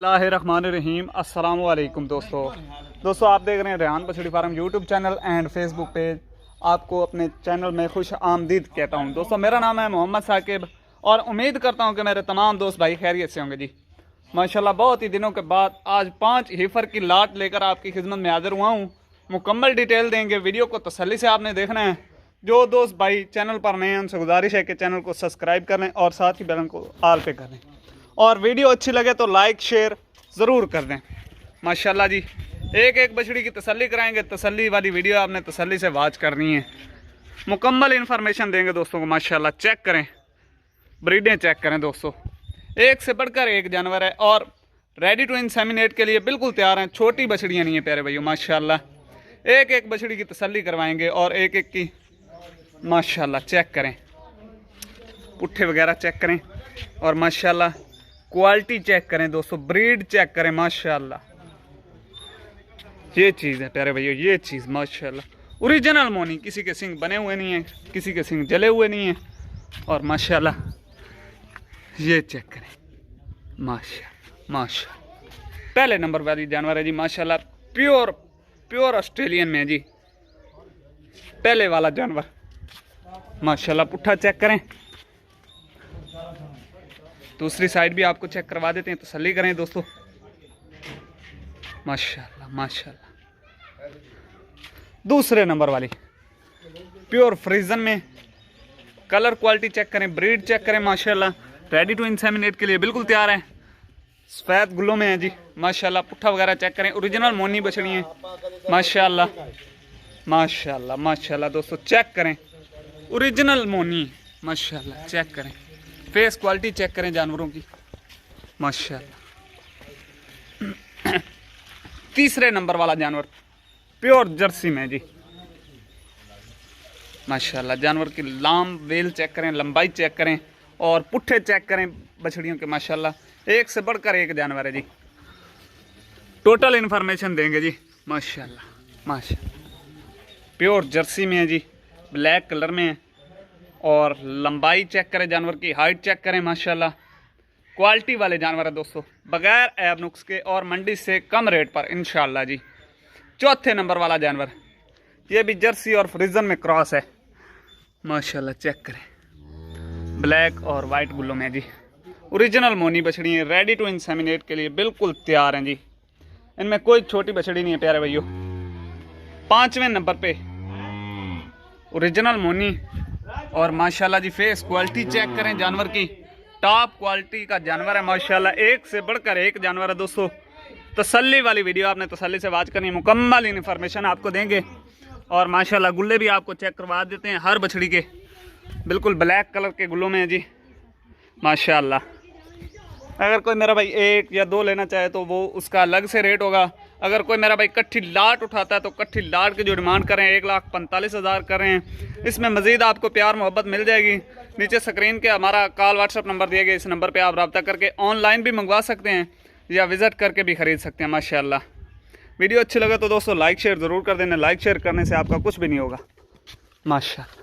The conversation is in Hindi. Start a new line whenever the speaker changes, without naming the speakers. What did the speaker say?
बिस्मिल्लाहिर्रहमानिर्रहीम। अस्सलाम वालेकुम दोस्तों आप देख रहे हैं रेहान बछड़ी farm YouTube channel and Facebook page. आपको अपने चैनल में खुश आमदीद कहता हूं। दोस्तों मेरा नाम है मोहम्मद साकिब और उम्मीद करता हूं कि मेरे तमाम दोस्त भाई खैरियत से होंगे जी। माशाल्लाह बहुत ही दिनों के बाद आज 5 हीफर की लाट लेकर आपकी खिदमत में हाजिर हुआ हूँ। मुकम्मल डिटेल देंगे, वीडियो को तसल्ली से आपने देखना है। जो दोस्त भाई चैनल पर नए हैं उनसे गुजारिश है कि चैनल को सब्सक्राइब कर लें और साथ ही बेल को आल पे कर लें और वीडियो अच्छी लगे तो लाइक शेयर ज़रूर कर दें। माशाल्लाह जी एक एक बछड़ी की तसल्ली कराएंगे। तसल्ली वाली वीडियो आपने तसल्ली से वॉच करनी है। मुकम्मल इन्फॉर्मेशन देंगे दोस्तों को। माशाल्लाह चेक करें, ब्रीडें चेक करें दोस्तों। एक से बढ़कर एक जानवर है और रेडी टू इंसेमिनेट के लिए बिल्कुल तैयार हैं। छोटी बछड़ियाँ नहीं है प्यारे भाइयों। माशाल्लाह एक एक बछड़ी की तसल्ली करवाएंगे और एक एक की माशाल्लाह चेक करें, पुट्ठे वगैरह चेक करें और माशाल्लाह क्वालिटी चेक करें दोस्तों, ब्रीड चेक करें। माशाल्लाह ये चीज़ है प्यारे भैया, ये चीज़ माशाल्लाह ओरिजिनल मोनी। किसी के सिंग बने हुए नहीं हैं, किसी के सिंग जले हुए नहीं हैं और माशाल्लाह ये चेक करें। माशाल्लाह पहले नंबर वाली जानवर है जी। माशाल्लाह प्योर ऑस्ट्रेलियन में है जी पहले वाला जानवर। माशाल्लाह पुट्ठा चेक करें, दूसरी साइड भी आपको चेक करवा देते हैं, तसल्ली करें दोस्तों। माशाल्लाह माशाल्लाह दूसरे नंबर वाली प्योर फ्रीजन में कलर क्वालिटी चेक करें, ब्रीड चेक करें। माशाल्लाह रेडी टू इंसेमिनेट के लिए बिल्कुल तैयार है। सफ़ेद गुल्लों में है जी। माशाल्लाह पुट्ठा वगैरह चेक करें, ओरिजिनल मोनी बछड़ी है। माशाल्लाह माशाल्लाह माशाल्लाह दोस्तों चेक करें, ओरिजिनल मोनी। माशाल्लाह चेक करें, फेस क्वालिटी चेक करें जानवरों की। माशाल्लाह तीसरे नंबर वाला जानवर प्योर जर्सी में जी। माशाल्लाह जानवर की लाम वेल चेक करें, लंबाई चेक करें और पुट्ठे चेक करें बछड़ियों के। माशाल्लाह एक से बढ़कर एक जानवर है जी। टोटल इन्फॉर्मेशन देंगे जी। माशाल्लाह माशाल्लाह प्योर जर्सी में है जी, ब्लैक कलर में है और लंबाई चेक करें जानवर की, हाइट चेक करें। माशाल्लाह क्वालिटी वाले जानवर है दोस्तों, बगैर ऐब नुक्स के और मंडी से कम रेट पर इंशाल्लाह जी। चौथे नंबर वाला जानवर ये भी जर्सी और फ्रीजन में क्रॉस है। माशाल्लाह चेक करें, ब्लैक और वाइट गुल्लों में जी। ओरिजिनल मोनी बछड़ी है, रेडी टू इंसेमिनेट के लिए बिल्कुल तैयार हैं जी। इनमें कोई छोटी बछड़ी नहीं है प्यारे भैयों। 5वें नंबर पे ओरिजिनल मोनी और माशाल्लाह जी फेस क्वालिटी चेक करें जानवर की, टॉप क्वालिटी का जानवर है। माशाल्लाह एक से बढ़कर एक जानवर है दोस्तों। तसल्ली वाली वीडियो आपने तसल्ली से वॉच करनी है। मुकम्मल इन्फॉर्मेशन आपको देंगे और माशाल्लाह गुल्ले भी आपको चेक करवा देते हैं हर बछड़ी के। बिल्कुल ब्लैक कलर के गुल्लों में है जी। माशाल्लाह अगर कोई मेरा भाई 1 या 2 लेना चाहे तो वो उसका अलग से रेट होगा। अगर कोई मेरा भाई कट्ठी लाट उठाता है तो कट्ठी लाट की जो डिमांड करें 1,45,000 कर रहे हैं। इसमें मज़ीद आपको प्यार मोहब्बत मिल जाएगी। नीचे स्क्रीन के हमारा कॉल व्हाट्सअप नंबर दिए गए, इस नंबर पे आप रब्ता करके ऑनलाइन भी मंगवा सकते हैं या विज़िट करके भी ख़रीद सकते हैं। माशाल्लाह वीडियो अच्छी लगे तो दोस्तों लाइक शेयर ज़रूर कर देना। लाइक शेयर करने से आपका कुछ भी नहीं होगा। माशाल्लाह।